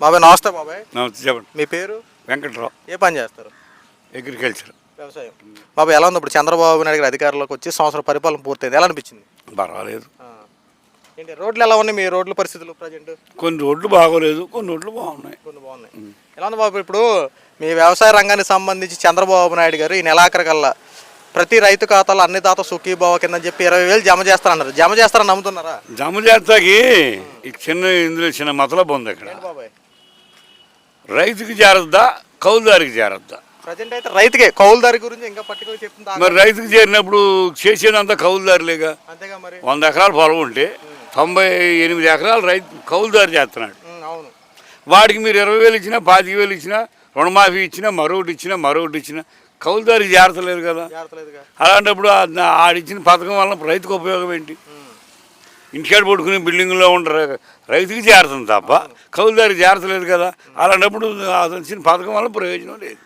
బాబాయ్ నమస్తే బాబాయ్. నమస్తే చెప్పండి. మీ పేరు? వెంకట్రావు. ఏ పని చేస్తారు? అగ్రికల్చర్. వ్యవసాయం. బాబాయ్ ఎలా ఉంది ఇప్పుడు చంద్రబాబు నాయుడు గారు అధికారంలోకి వచ్చి సంవత్సరం పరిపాలన పూర్తయింది, ఎలా అనిపించింది? పర్వాలేదు. ఏంటి రోడ్లు ఎలా ఉన్నాయి? మీ రోడ్ల పరిస్థితులు ప్రజెంట్? కొన్ని రోడ్లు బాగోలేదు, కొన్ని రోడ్లు బాగున్నాయి. కొన్ని బాగున్నాయి. ఎలా ఉంది బాబు ఇప్పుడు మీ వ్యవసాయ రంగానికి సంబంధించి చంద్రబాబు నాయుడు గారు ఈ నెలాఖరు కల్లా ప్రతి రైతు ఖాతాలో అన్నదాత సుఖీభావ కింద చెప్పి 20,000 జమ చేస్తారన్నారు. జమ చేస్తారని నమ్ముతున్నారా? జమ చేస్తాకి ఇందులో చిన్న మతలబు ఉంది. ఇక్కడ బాబాయ్ రైతుకి చేరద్దా, కౌలుదారికి చేరద్దా? ప్రజెంట్ అయితే రైతుకే, కౌలుదారి గురించి ఇంకా పర్టికులర్ చెప్తుందా? మరి రైతుకి చేరినప్పుడు చేసేదంతా కౌలుదారులేగా. అంతేగా మరి. 100 ఎకరాలు పొలం ఉంటే 98 ఎకరాలు రైతు కౌలుదారు చేస్తున్నాడు. అవును. వాడికి మీరు 20,000 ఇచ్చినా, 25,000 ఇచ్చినా, రుణమాఫీ ఇచ్చినా, మరొకటి ఇచ్చినా కౌలుదారికి చేరతలేదు కదా. అలాంటప్పుడు ఆడిచ్చిన పథకం వల్ల రైతుకు ఉపయోగం ఏంటి? ఇంటికాడ పడుకుని బిల్డింగ్లో ఉండరు రైతుకి చేరుతుంది తప్ప కౌలుదారికి చేరతలేదు కదా. అలాంటప్పుడు వచ్చిన పథకం వల్ల ప్రయోజనం లేదు.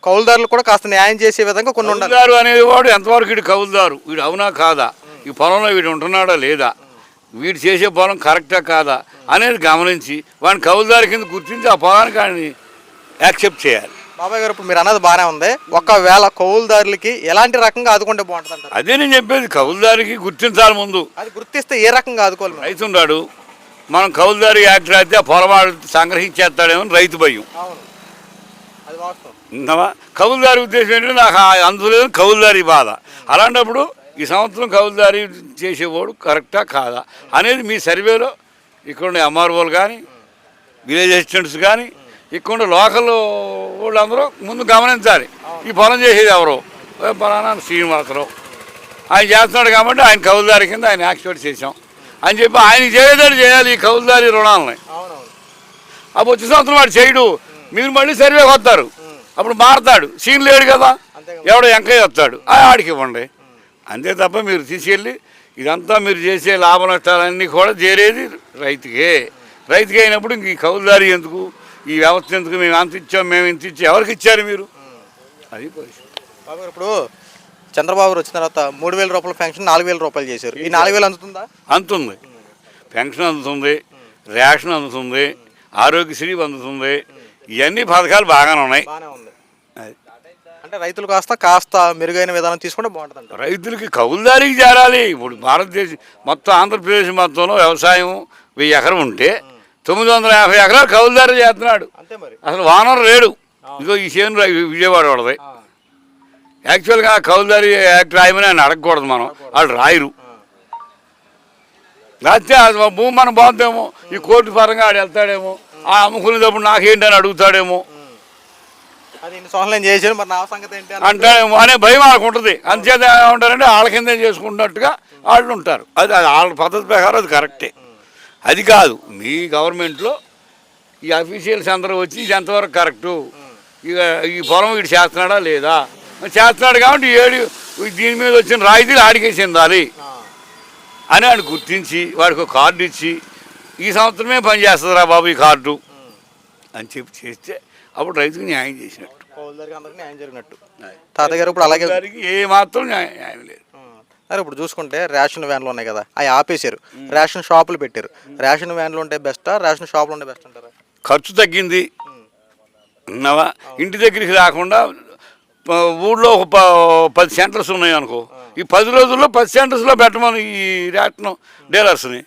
కౌలుదారులు కూడా కాస్త న్యాయం చేసే విధంగా కొన్ని ఉండాలి. కౌలుదారు అనేది వాడు ఎంతవరకు వీడు కౌలుదారు, వీడు అవునా కాదా, ఈ పొలంలో వీడు ఉంటున్నాడా లేదా, వీడు చేసే పొలం కరెక్టా కాదా అనేది గమనించి వాడిని కౌలుదారి కింద గుర్తించి ఆ పొలానికి ఆయన యాక్సెప్ట్ చేయాలి. బాబాయ్ గారు ఇప్పుడు మీరు అన్నది బాగానే ఉంది. ఒకవేళ కౌలుదారులకి ఎలాంటి రకంగా ఆదుకుంటే బాగుంటుంది అంటారు? అదే నేను చెప్పేది, కౌలుదారికి గుర్తించాలి ముందు. అది గుర్తిస్తే ఏ రకంగా ఆదుకోవాలి? రైతు ఉన్నాడు, మనం కౌలుదారి యాక్ట్ రాస్తే ఆ పొలవాడు సంగ్రహించేస్తాడేమో రైతు భయం. అది వాస్తవం. కౌలుదారి ఉద్దేశం ఏంటంటే నాకు అందులేదు కౌలుదారి బాధ. అలాంటప్పుడు ఈ సంవత్సరం కౌలుదారి చేసేవాడు కరెక్టా కాదా అనేది మీ సర్వేలో ఇక్కడ ఉండే ఎంఆర్ఓలు కానీ, విలేజ్ అసిస్టెంట్స్ కానీ, ఇక్కడ లోకల్ వాళ్ళందరూ ముందు గమనించాలి. ఈ పొలం చేసేది ఎవరో, పలానా శ్రీనివాసరావు ఆయన చేస్తున్నాడు కాబట్టి ఆయన కౌలుదారి కింద ఆయన యాక్సెప్ట్ చేసాం అని చెప్పి ఆయన చేయలేదని చేయాలి ఈ కౌలుదారి రుణాలని. అప్పుడు వచ్చే సంవత్సరం వాడు చేయడు, మీరు మళ్ళీ సర్వేకి వస్తారు, అప్పుడు మారతాడు. సీన్ లేడు కదా, ఎవడో ఎంకయ్య వస్తాడు, ఆడికి ఇవ్వండి. అంతే తప్ప మీరు తీసుకెళ్ళి ఇదంతా మీరు చేసే లాభ నష్టాలన్నీ కూడా చేరేది రైతుకే. రైతుకి అయినప్పుడు ఇంక ఈ కౌలుదారి ఎందుకు, ఈ వ్యవస్థ ఎందుకు, మేము అంత ఇచ్చాం, మేము ఇంత ఇచ్చాం, ఎవరికి ఇచ్చారు మీరు? అది పరిస్థితి. ఇప్పుడు చంద్రబాబు వచ్చిన తర్వాత 3,000 రూపాయల పెన్షన్ 4,000 రూపాయలు చేశారు. ఈ 4,000 అందుతుందా? అందుతుంది. పెన్షన్ అందుతుంది, రేషన్ అందుతుంది, ఆరోగ్యశ్రీ అందుతుంది, ఇవన్నీ పథకాలు బాగానే ఉన్నాయి. అంటే రైతులు కాస్త మెరుగైన విధానం తీసుకుంటే బాగుంటుంది. రైతులకి కౌలుదారికి చేరాలి. ఇప్పుడు భారతదేశం మొత్తం ఆంధ్రప్రదేశ్ మొత్తంలో వ్యవసాయం 1000 ఎకరం ఉంటే 950 ఎకరాలు కౌలుదారి చేస్తున్నాడు. అసలు వానర్ లేడు. ఇదిగో ఈ చేను విజయవాడ వాడది. యాక్చువల్గా కౌలుదారి యాక్ట్ రాయమని ఆయన అడగకూడదు, మనం వాళ్ళు రాయరు. రాస్తే భూమి మనం బాగుందేమో, ఈ కోర్టు పరంగా ఆడు వెళ్తాడేమో, ఆ అమ్ముకునేటప్పుడు నాకేంటి అని అడుగుతాడేమో, అంటాడేమో అనే భయం వాళ్ళకు ఉంటుంది. అంతేత ఏమంటారంటే వాళ్ళ కింద చేసుకుంటున్నట్టుగా వాళ్ళు ఉంటారు. అది వాళ్ళ పద్ధతి ప్రకారం అది కరెక్టే. అది కాదు, మీ గవర్నమెంట్లో ఈ అఫీషియల్స్ అందరూ వచ్చి ఇది ఎంతవరకు కరెక్టు, ఇక ఈ పొలం వీడు చేస్తున్నాడా లేదా, చేస్తున్నాడు కాబట్టి దీని మీద వచ్చిన రాయితీలు ఆడికే చెందాలి అని ఆయన గుర్తించి వాడికి ఒక కార్డు ఇచ్చి ఈ సంవత్సరమే పని చేస్తుందిరా బాబు ఈ కార్డు అని చెప్పి చేస్తే అప్పుడు రైతుకు న్యాయం చేసినట్టు, న్యాయం జరిగినట్టు. తాతగారు ఇప్పుడు అలాగే ఏ మాత్రం న్యాయం లేదు. అరే ఇప్పుడు చూసుకుంటే రేషన్ వ్యాన్లు ఉన్నాయి కదా, అవి ఆపేశారు, రేషన్ షాపులు పెట్టారు. రేషన్ వ్యాన్లు ఉంటే బెస్టా, రేషన్ షాపులు ఉంటే బెస్ట్ అంటారా? ఖర్చు తగ్గింది అన్నావా. ఇంటి దగ్గరికి రాకుండా ఊళ్ళో ఒక 10 సెంటర్స్ ఉన్నాయి అనుకో, ఈ 10 రోజుల్లో 10 సెంటర్స్లో పెట్టమని ఈ రేషన్ డీలర్స్ని.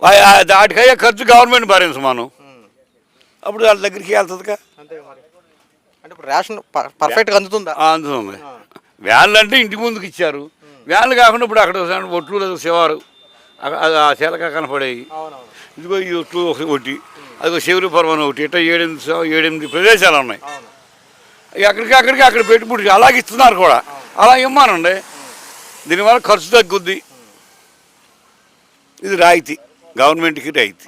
వాటికయ్యే ఖర్చు గవర్నమెంట్ భరించమను, అప్పుడు వాళ్ళ దగ్గరికి వెళ్తుందిగా. అంటే ఇప్పుడు రేషన్ పర్ఫెక్ట్గా అందుతుందా? అందుతుంది. వ్యాన్లు అంటే ఇంటి ముందుకు ఇచ్చారు, వ్యాన్లు కాకుండా ఇప్పుడు అక్కడ ఒట్లు శివారు ఆ శీలక కనపడేవి. ఇదిగో ఈ ఒట్లు ఒకటి, అదిగో శివరిపురం ఒకటి, ఇట్లా 7-8 ప్రదేశాలు ఉన్నాయి. అక్కడికి అక్కడ పెట్టుబడి అలాగే ఇస్తున్నారు కూడా, అలా ఇమ్మానండి. దీనివల్ల ఖర్చు తగ్గుద్ది. ఇది రాయితీ, గవర్నమెంట్కి రాయితీ.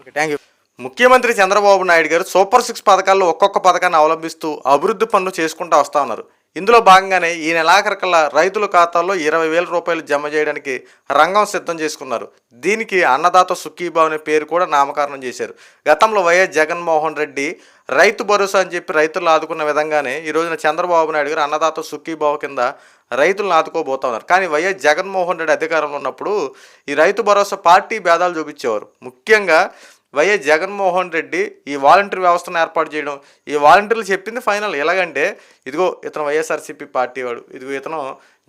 Okay, thank you. ముఖ్యమంత్రి చంద్రబాబు నాయుడు గారు సూపర్ 6 పథకాల్లో ఒక్కొక్క పథకాన్ని అవలంబిస్తూ అభివృద్ధి పనులు చేసుకుంటూ వస్తూ ఉన్నారు. ఇందులో భాగంగానే ఈ నెలాఖరికల్లా రైతుల ఖాతాల్లో 20,000 రూపాయలు జమ చేయడానికి రంగం సిద్ధం చేసుకున్నారు. దీనికి అన్నదాత సుఖీభావ్ అనే పేరు కూడా నామకరణం చేశారు. గతంలో వైఎస్ జగన్మోహన్ రెడ్డి రైతు భరోసా అని చెప్పి రైతులను ఆదుకున్న విధంగానే ఈ రోజున చంద్రబాబు నాయుడు గారు అన్నదాత సుఖీభావ్ కింద రైతులను ఆదుకోబోతా ఉన్నారు. కానీ వైఎస్ జగన్మోహన్ రెడ్డి అధికారంలో ఉన్నప్పుడు ఈ రైతు భరోసా పార్టీ భేదాలు చూపించేవారు. ముఖ్యంగా వైఎస్ జగన్మోహన్ రెడ్డి ఈ వాలంటీర్ వ్యవస్థను ఏర్పాటు చేయడం, ఈ వాలంటీర్లు చెప్పింది ఫైనల్ ఎలాగంటే, ఇదిగో ఇతను వైఎస్ఆర్సీపీ పార్టీ వాడు, ఇదిగో ఇతను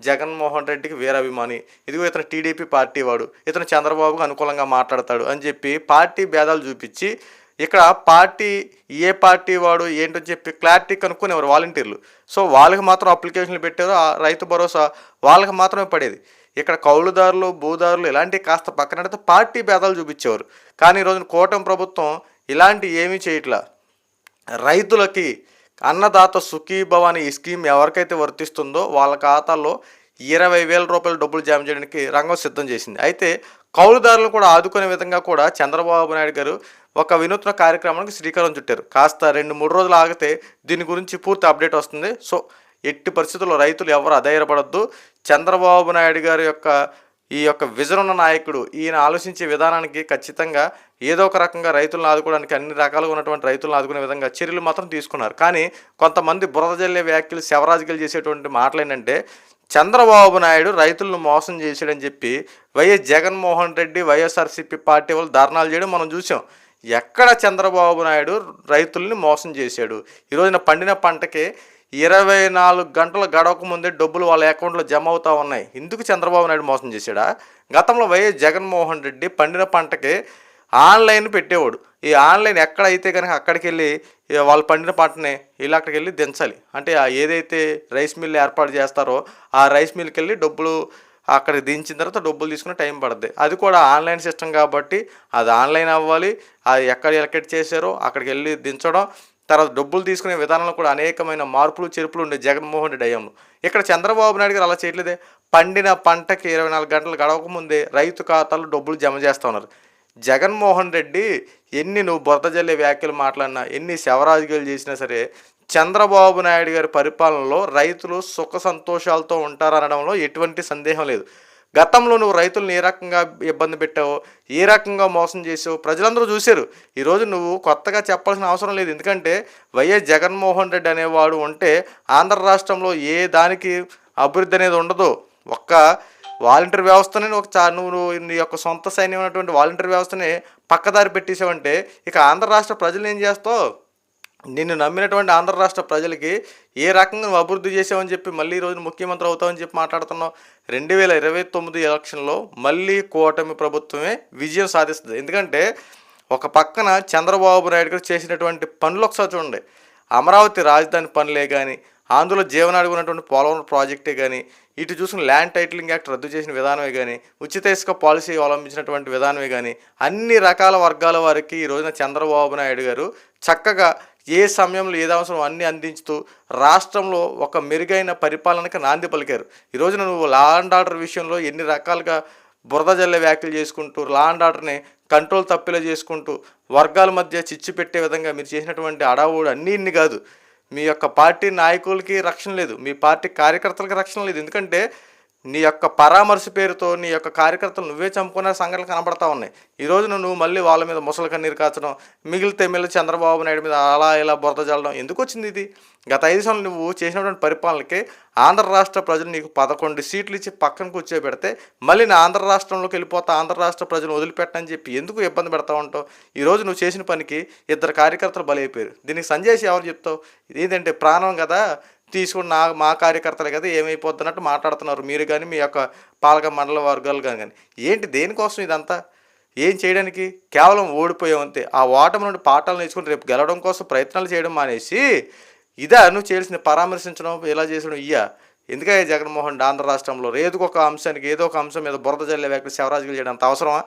జగన్మోహన్ రెడ్డికి వీరాభిమాని, ఇదిగో ఇతను టీడీపీ పార్టీ వాడు, ఇతను చంద్రబాబుకు అనుకూలంగా మాట్లాడతాడు అని చెప్పి పార్టీ భేదాలు చూపించి ఇక్కడ పార్టీ ఏ పార్టీ వాడు ఏంటని చెప్పి క్లారిటీ కనుక్కునేవారు వాలంటీర్లు. సో వాళ్ళకి మాత్రం అప్లికేషన్లు పెట్టారు, ఆ రైతు భరోసా వాళ్ళకి మాత్రమే పడేది. ఇక్కడ కౌలుదారులు భూదారులు ఇలాంటివి కాస్త పక్కనడితే పార్టీ భేదాలు చూపించేవారు. కానీ ఈరోజు కూటమి ప్రభుత్వం ఇలాంటి ఏమీ చేయట్లా. రైతులకి అన్నదాత సుఖీభవ అనే ఈ స్కీమ్ ఎవరికైతే వర్తిస్తుందో వాళ్ళ ఖాతాల్లో 20,000 రూపాయలు డబ్బులు జమ చేయడానికి రంగం సిద్ధం చేసింది. అయితే కౌలుదారులను కూడా ఆదుకునే విధంగా కూడా చంద్రబాబు నాయుడు గారు ఒక వినూత్న కార్యక్రమానికి శ్రీకారం చుట్టారు. కాస్త 2-3 రోజులు ఆగితే దీని గురించి పూర్తి అప్డేట్ వస్తుంది. సో ఎట్టి పరిస్థితుల్లో రైతులు ఎవరు అధైర్యపడద్దు. చంద్రబాబు నాయుడు గారి యొక్క ఈ యొక్క విజన్ ఉన్న నాయకుడు, ఈయన ఆలోచించే విధానానికి ఖచ్చితంగా ఏదో ఒక రకంగా రైతులను ఆదుకోవడానికి అన్ని రకాలుగా ఉన్నటువంటి రైతులను ఆదుకునే విధంగా చర్యలు మాత్రం తీసుకున్నారు. కానీ కొంతమంది బురద జల్లే వ్యాఖ్యలు, శవరాజకీయాలు చేసేటువంటి మాటలు ఏంటంటే, చంద్రబాబు నాయుడు రైతులను మోసం చేశాడని చెప్పి వైఎస్ జగన్మోహన్ రెడ్డి వైఎస్ఆర్సీపీ పార్టీ వాళ్ళు ధర్నాలు చేయడం మనం చూసాం. ఎక్కడ చంద్రబాబు నాయుడు రైతుల్ని మోసం చేశాడు? ఈరోజున పండిన పంటకి 24 గంటలు గడవక ముందే డబ్బులు వాళ్ళ అకౌంట్లో జమ అవుతూ ఉన్నాయి. ఇందుకు చంద్రబాబు నాయుడు మోసం చేశాడా? గతంలో వైఎస్ జగన్మోహన్ రెడ్డి పండిన పంటకి ఆన్లైన్ పెట్టేవాడు. ఈ ఆన్లైన్ ఎక్కడైతే కనుక అక్కడికి వెళ్ళి వాళ్ళు పండిన పంటని వీళ్ళు అక్కడికి వెళ్ళి దించాలి. అంటే ఏదైతే రైస్ మిల్ ఏర్పాటు చేస్తారో ఆ రైస్ మిల్కి వెళ్ళి డబ్బులు అక్కడికి దించిన తర్వాత డబ్బులు తీసుకునే టైం పడుతుంది. అది కూడా ఆన్లైన్ సిస్టమ్ కాబట్టి అది ఆన్లైన్ అవ్వాలి. అది ఎక్కడ ఎలకెట్ చేశారో అక్కడికి వెళ్ళి దించడం, తర్వాత డబ్బులు తీసుకునే విధానంలో కూడా అనేకమైన మార్పులు చేర్పులు ఉండే జగన్మోహన్ రెడ్డి హయాంలో. ఇక్కడ చంద్రబాబు నాయుడు గారు అలా చేయట్లేదే. పండిన పంటకి 24 గంటలు గడవకముందే రైతు ఖాతాలో డబ్బులు జమ చేస్తూ ఉన్నారు. జగన్మోహన్ రెడ్డి ఎన్ని నువ్వు బురద జల్లే వ్యాఖ్యలు మాట్లాడినా, ఎన్ని శవరాజకీయాలు చేసినా సరే, చంద్రబాబు నాయుడు గారి పరిపాలనలో రైతులు సుఖ సంతోషాలతో ఉంటారనడంలో ఎటువంటి సందేహం లేదు. గతంలో నువ్వు రైతులను ఏ రకంగా ఇబ్బంది పెట్టావో, ఏ రకంగా మోసం చేసావో ప్రజలందరూ చూశారు. ఈరోజు నువ్వు కొత్తగా చెప్పాల్సిన అవసరం లేదు. ఎందుకంటే వైఎస్ జగన్మోహన్ రెడ్డి అనేవాడు ఉంటే ఆంధ్ర రాష్ట్రంలో ఏ దానికి అభివృద్ధి అనేది ఉండదు. ఒక్క వాలంటీర్ వ్యవస్థని నువ్వు నీ యొక్క సొంత సైన్యం ఉన్నటువంటి వాలంటీర్ వ్యవస్థని పక్కదారి పెట్టేసావంటే ఇక ఆంధ్ర రాష్ట్ర ప్రజలు ఏం చేస్తావు? నిన్ను నమ్మినటువంటి ఆంధ్ర రాష్ట్ర ప్రజలకి ఏ రకంగా నువ్వు అభివృద్ధి చేసావని చెప్పి మళ్ళీ ఈ రోజున ముఖ్యమంత్రి అవుతావని చెప్పి మాట్లాడుతున్నావు. 2029 ఎలక్షన్లో మళ్ళీ కూటమి ప్రభుత్వమే విజయం సాధిస్తుంది. ఎందుకంటే ఒక పక్కన చంద్రబాబు నాయుడు గారు చేసినటువంటి పనులు ఒకసారి చూడండి. అమరావతి రాజధాని పనులే కానీ, ఆంధ్రలో జీవనాడి ఉన్నటువంటి పోలవరం ప్రాజెక్టే కానీ, ఇటు చూసిన ల్యాండ్ టైటిలింగ్ యాక్ట్ రద్దు చేసిన విధానమే కానీ, ఉచిత ఇసుక పాలసీ అవలంబించినటువంటి విధానమే కానీ, అన్ని రకాల వర్గాల వారికి ఈ రోజున చంద్రబాబు నాయుడు గారు చక్కగా ఏ సమయంలో ఏది అవసరం అన్నీ అందించుతూ రాష్ట్రంలో ఒక మెరుగైన పరిపాలనకి నాంది పలికారు. ఈ రోజున నువ్వు లా అండ్ ఆర్డర్ విషయంలో ఎన్ని రకాలుగా బురద జల్లే వ్యాఖ్యలు చేసుకుంటూ, లా అండ్ ఆర్డర్ని కంట్రోల్ తప్పేలా చేసుకుంటూ, వర్గాల మధ్య చిచ్చు పెట్టే విధంగా మీరు చేసినటువంటి అడావుడు ఇన్ని కాదు. మీ యొక్క పార్టీ నాయకులకి రక్షణ లేదు, మీ పార్టీ కార్యకర్తలకి రక్షణ లేదు. ఎందుకంటే నీ యొక్క పరామర్శ పేరుతో నీ యొక్క కార్యకర్తలు నువ్వే చంపుకునే సంఘటనలు కనబడతా ఉన్నాయి. ఈ రోజున నువ్వు మళ్ళీ వాళ్ళ మీద ముసలి కన్నీరు కాచడం, మిగిలితే మళ్ళీ చంద్రబాబు నాయుడు మీద అలా ఇలా బురద జల్లడం ఎందుకు వచ్చింది ఇది? గత 5 సంవత్సరాలు నువ్వు చేసినటువంటి పరిపాలనకి ఆంధ్ర రాష్ట్ర ప్రజలు నీకు 11 సీట్లు ఇచ్చి పక్కన కూర్చోబెడితే మళ్ళీ నా ఆంధ్ర రాష్ట్రంలోకి వెళ్ళిపోతా, ఆంధ్ర రాష్ట్ర ప్రజలు వదిలిపెట్టని చెప్పి ఎందుకు ఇబ్బంది పెడతా ఉంటావు? ఈరోజు నువ్వు చేసిన పనికి 2 కార్యకర్తలు బలైపోయారు. దీనికి సంజయ్ ఎవరు చెప్తావు? ఇదేంటంటే ప్రాణం కదా తీసుకుని మా కార్యకర్తలే కదా ఏమైపోద్ది అన్నట్టు మాట్లాడుతున్నారు మీరు కానీ, మీ యొక్క పాలక మండల వర్గాలు కానీ. ఏంటి దేనికోసం ఇదంతా? ఏం చేయడానికి? కేవలం ఓడిపోయావంతే. ఆ ఓటమి నుండి పాఠాలు నేర్చుకుని రేపు గెలవడం కోసం ప్రయత్నాలు చేయడం మానేసి ఇదా నువ్వు చేయాల్సిన? పరామర్శించడం, ఇలా చేసడం ఇయ్యా? ఎందుకంటే జగన్మోహన్ ఆంధ్ర రాష్ట్రంలో ఏదో ఒక అంశానికి ఏదో ఒక అంశం మీద బురద జల్లే వ్యాఖ్యలు శవరాజులు చేయడం అంత అవసరమా?